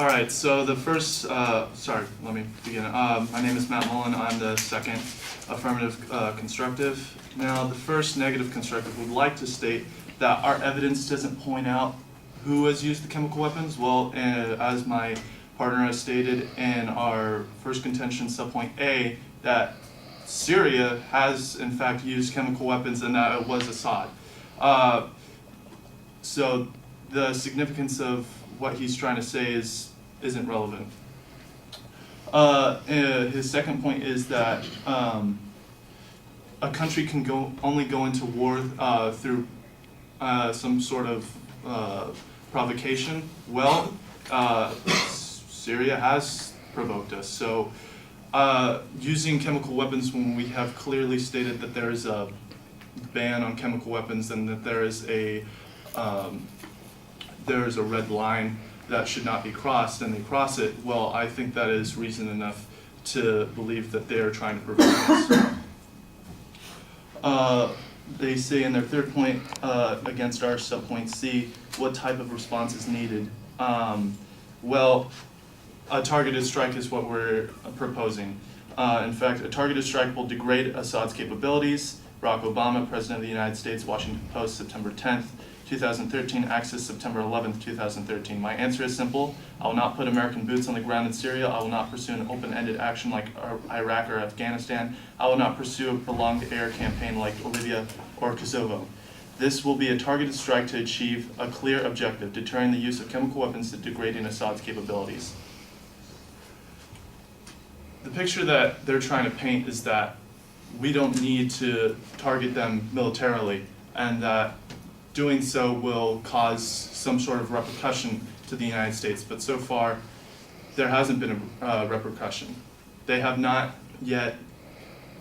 All right, so the first, let me begin. My name is Matt Mullen. I'm the second affirmative constructive. Now, the first negative constructive would like to state that our evidence doesn't point out who has used the chemical weapons. Well, as my partner has stated in our first contention, subpoint A, that Syria has in fact used chemical weapons and that it was Assad. So the significance of what he's trying to say isn't relevant. His second point is that a country can only go into war through some sort of provocation. Well, Syria has provoked us. So using chemical weapons when we have clearly stated that there is a ban on chemical weapons and that there is a red line that should not be crossed, and they cross it, well, I think that is reason enough to believe that they are trying to provoke us. They say in their third point against our subpoint C, what type of response is needed? Well, a targeted strike is what we're proposing. In fact, a targeted strike will degrade Assad's capabilities. Barack Obama, President of the United States, Washington Post, September 10th, 2013, Axis, September 11th, 2013. My answer is simple. I will not put American boots on the ground in Syria. I will not pursue an open-ended action like Iraq or Afghanistan. I will not pursue a prolonged air campaign like Libya or Kosovo. This will be a targeted strike to achieve a clear objective, deterring the use of chemical weapons and degrading Assad's capabilities. The picture that they're trying to paint is that we don't need to target them militarily, and that doing so will cause some sort of repercussion to the United States. But so far, there hasn't been a repercussion. They have not yet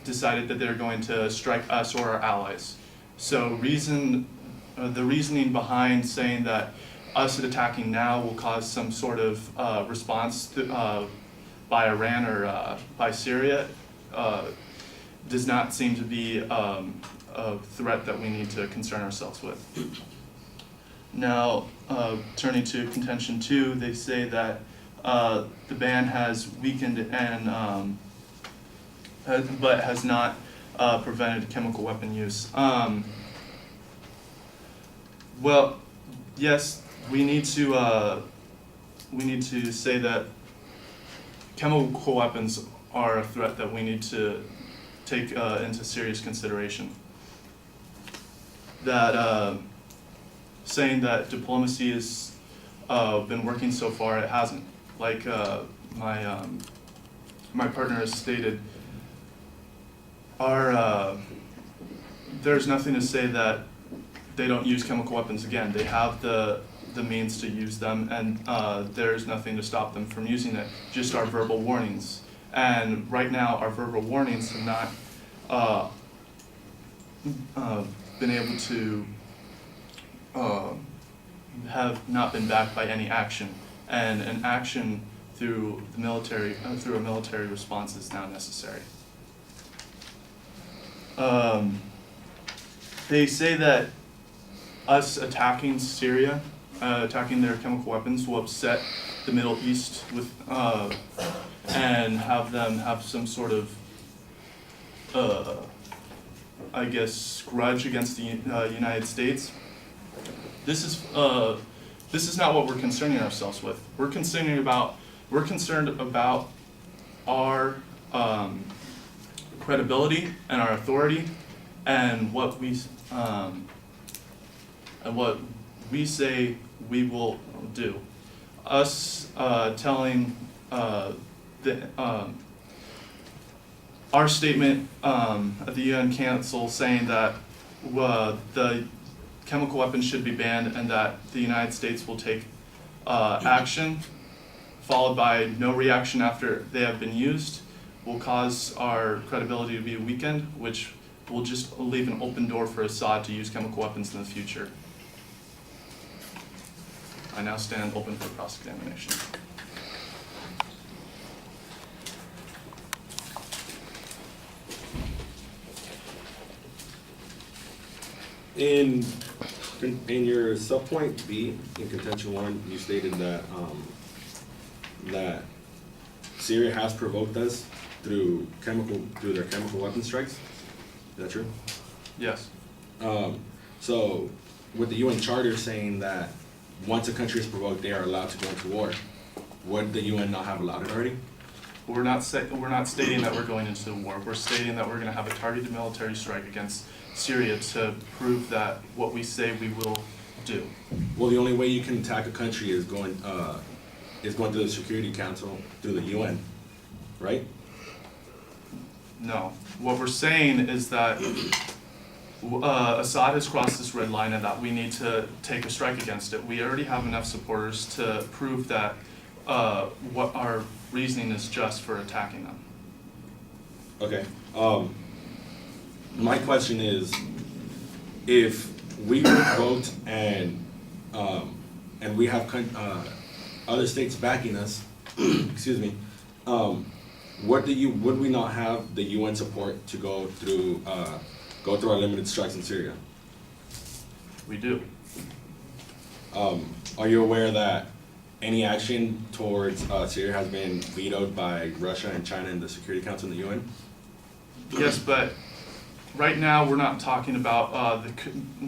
decided that they're going to strike us or our allies. So the reasoning behind saying that us attacking now will cause some sort of response by Iran or by Syria does not seem to be a threat that we need to concern ourselves with. Now, turning to contention 2, they say that the ban has weakened and but has not prevented chemical weapon use. Well, yes, we need to say that chemical weapons are a threat that we need to take into serious consideration. That saying that diplomacy has been working so far, it hasn't. Like my partner has stated, there's nothing to say that they don't use chemical weapons again. They have the means to use them, and there's nothing to stop them from using it, just our verbal warnings. And right now, our verbal warnings have not been able to, have not been backed by any action. And an action through the military, through a military response is now necessary. They say that us attacking Syria, attacking their chemical weapons, will upset the Middle East with, and have them have some sort of, I guess, grudge against the United States. This is not what we're concerning ourselves with. We're concerned about our credibility and our authority, and what we say we will do. Us telling our statement at the UN Council saying that the chemical weapons should be banned and that the United States will take action, followed by no reaction after they have been used, will cause our credibility to be weakened, which will just leave an open door for Assad to use chemical weapons in the future. I now stand open for cross-examination. In your subpoint B, in contention 1, you stated that that Syria has provoked us through their chemical weapon strikes? Is that true? Yes. So with the UN Charter saying that once a country is provoked, they are allowed to go into war, would the UN not have allowed it already? We're not stating that we're going into war. We're stating that we're going to have a targeted military strike against Syria to prove that what we say we will do. Well, the only way you can attack a country is going through the Security Council, through the UN, right? No. What we're saying is that Assad has crossed this red line and that we need to take a strike against it. We already have enough supporters to prove that what our reasoning is just for attacking them. Okay. My question is, if we vote and we have other states backing us, excuse me, would we not have the UN support to go through our limited strikes in Syria? We do. Are you aware that any action towards Syria has been vetoed by Russia and China in the Security Council and the UN? Yes, but right now we're not talking about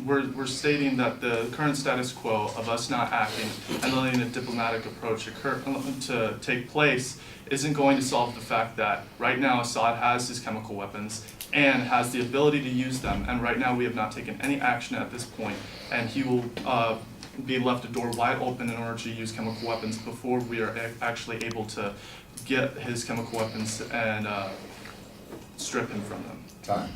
we're stating that the current status quo of us not acting and letting a diplomatic approach to take place isn't going to solve the fact that right now Assad has his chemical weapons and has the ability to use them, and right now we have not taken any action at this point, and he will be left a door wide open in order to use chemical weapons before we are actually able to get his chemical weapons and strip him from them. Time.